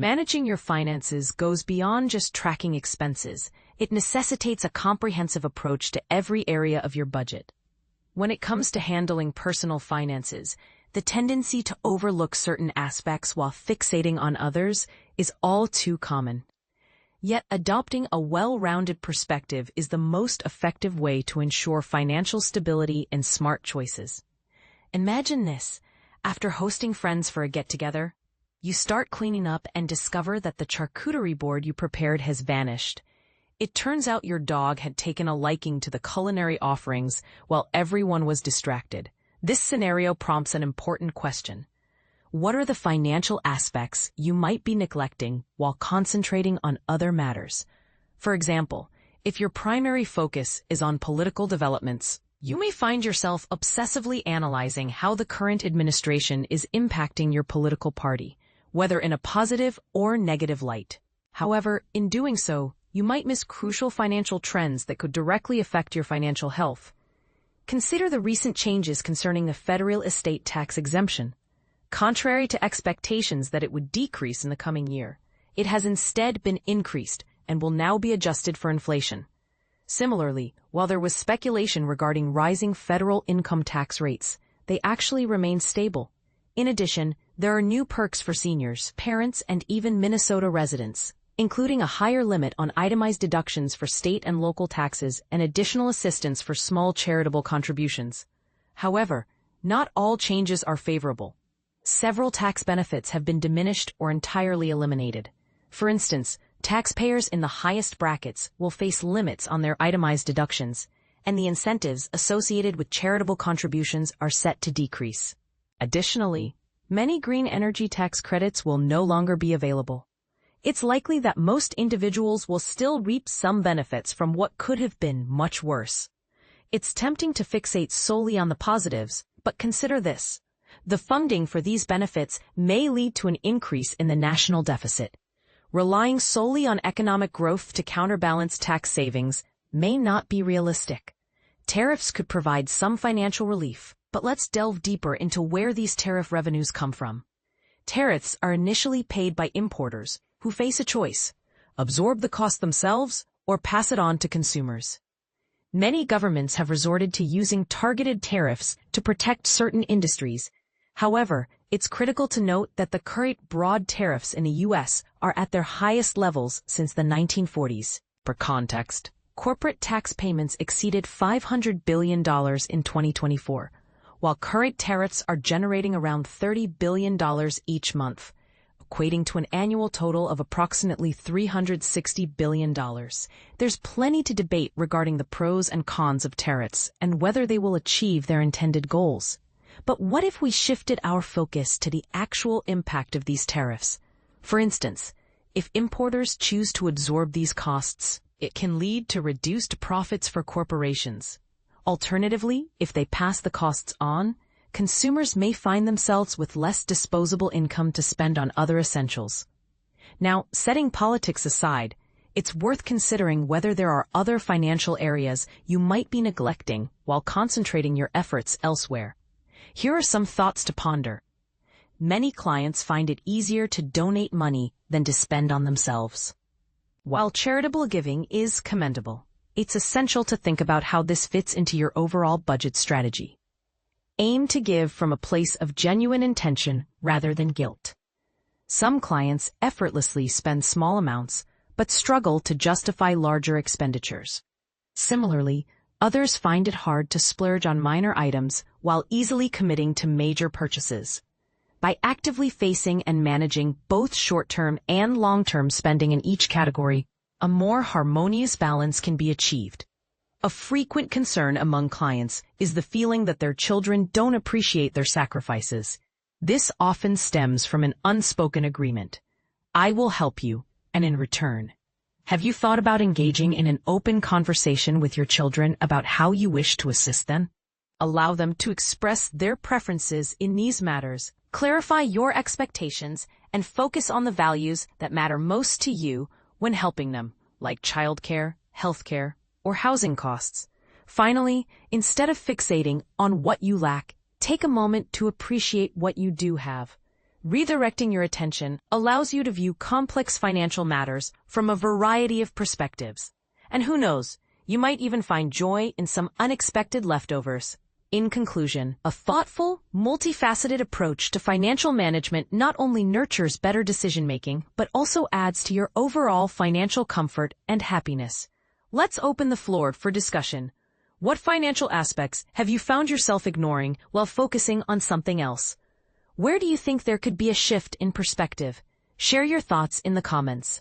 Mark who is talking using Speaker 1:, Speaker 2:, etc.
Speaker 1: Managing your finances goes beyond just tracking expenses. It necessitates a comprehensive approach to every area of your budget. When it comes to handling personal finances, the tendency to overlook certain aspects while fixating on others is all too common. Yet adopting a well-rounded perspective is the most effective way to ensure financial stability and smart choices. Imagine this: after hosting friends for a get-together, you start cleaning up and discover that the charcuterie board you prepared has vanished. It turns out your dog had taken a liking to the culinary offerings while everyone was distracted. This scenario prompts an important question. What are the financial aspects you might be neglecting while concentrating on other matters? For example, if your primary focus is on political developments, you may find yourself obsessively analyzing how the current administration is impacting your political party, whether in a positive or negative light. However, in doing so, you might miss crucial financial trends that could directly affect your financial health. Consider the recent changes concerning the federal estate tax exemption. Contrary to expectations that it would decrease in the coming year, it has instead been increased and will now be adjusted for inflation. Similarly, while there was speculation regarding rising federal income tax rates, they actually remain stable. In addition, there are new perks for seniors, parents, and even Minnesota residents, including a higher limit on itemized deductions for state and local taxes and additional assistance for small charitable contributions. However, not all changes are favorable. Several tax benefits have been diminished or entirely eliminated. For instance, taxpayers in the highest brackets will face limits on their itemized deductions, and the incentives associated with charitable contributions are set to decrease. Additionally, many green energy tax credits will no longer be available. It's likely that most individuals will still reap some benefits from what could have been much worse. It's tempting to fixate solely on the positives, but consider this. The funding for these benefits may lead to an increase in the national deficit. Relying solely on economic growth to counterbalance tax savings may not be realistic. Tariffs could provide some financial relief, but let's delve deeper into where these tariff revenues come from. Tariffs are initially paid by importers, who face a choice: absorb the cost themselves or pass it on to consumers. Many governments have resorted to using targeted tariffs to protect certain industries. However, it's critical to note that the current broad tariffs in the U.S. are at their highest levels since the 1940s. For context, corporate tax payments exceeded $500 billion in 2024, while current tariffs are generating around $30 billion each month, equating to an annual total of approximately $360 billion. There's plenty to debate regarding the pros and cons of tariffs and whether they will achieve their intended goals. But what if we shifted our focus to the actual impact of these tariffs? For instance, if importers choose to absorb these costs, it can lead to reduced profits for corporations. Alternatively, if they pass the costs on, consumers may find themselves with less disposable income to spend on other essentials. Now, setting politics aside, it's worth considering whether there are other financial areas you might be neglecting while concentrating your efforts elsewhere. Here are some thoughts to ponder. Many clients find it easier to donate money than to spend on themselves. While charitable giving is commendable, it's essential to think about how this fits into your overall budget strategy. Aim to give from a place of genuine intention rather than guilt. Some clients effortlessly spend small amounts, but struggle to justify larger expenditures. Similarly, others find it hard to splurge on minor items while easily committing to major purchases. By actively facing and managing both short-term and long-term spending in each category, a more harmonious balance can be achieved. A frequent concern among clients is the feeling that their children don't appreciate their sacrifices. This often stems from an unspoken agreement. I will help you, and in return. Have you thought about engaging in an open conversation with your children about how you wish to assist them? Allow them to express their preferences in these matters. Clarify your expectations and focus on the values that matter most to you when helping them, like childcare, healthcare, or housing costs. Finally, instead of fixating on what you lack, take a moment to appreciate what you do have. Redirecting your attention allows you to view complex financial matters from a variety of perspectives. And who knows, you might even find joy in some unexpected leftovers. In conclusion, a thoughtful, multifaceted approach to financial management not only nurtures better decision-making, but also adds to your overall financial comfort and happiness. Let's open the floor for discussion. What financial aspects have you found yourself ignoring while focusing on something else? Where do you think there could be a shift in perspective? Share your thoughts in the comments.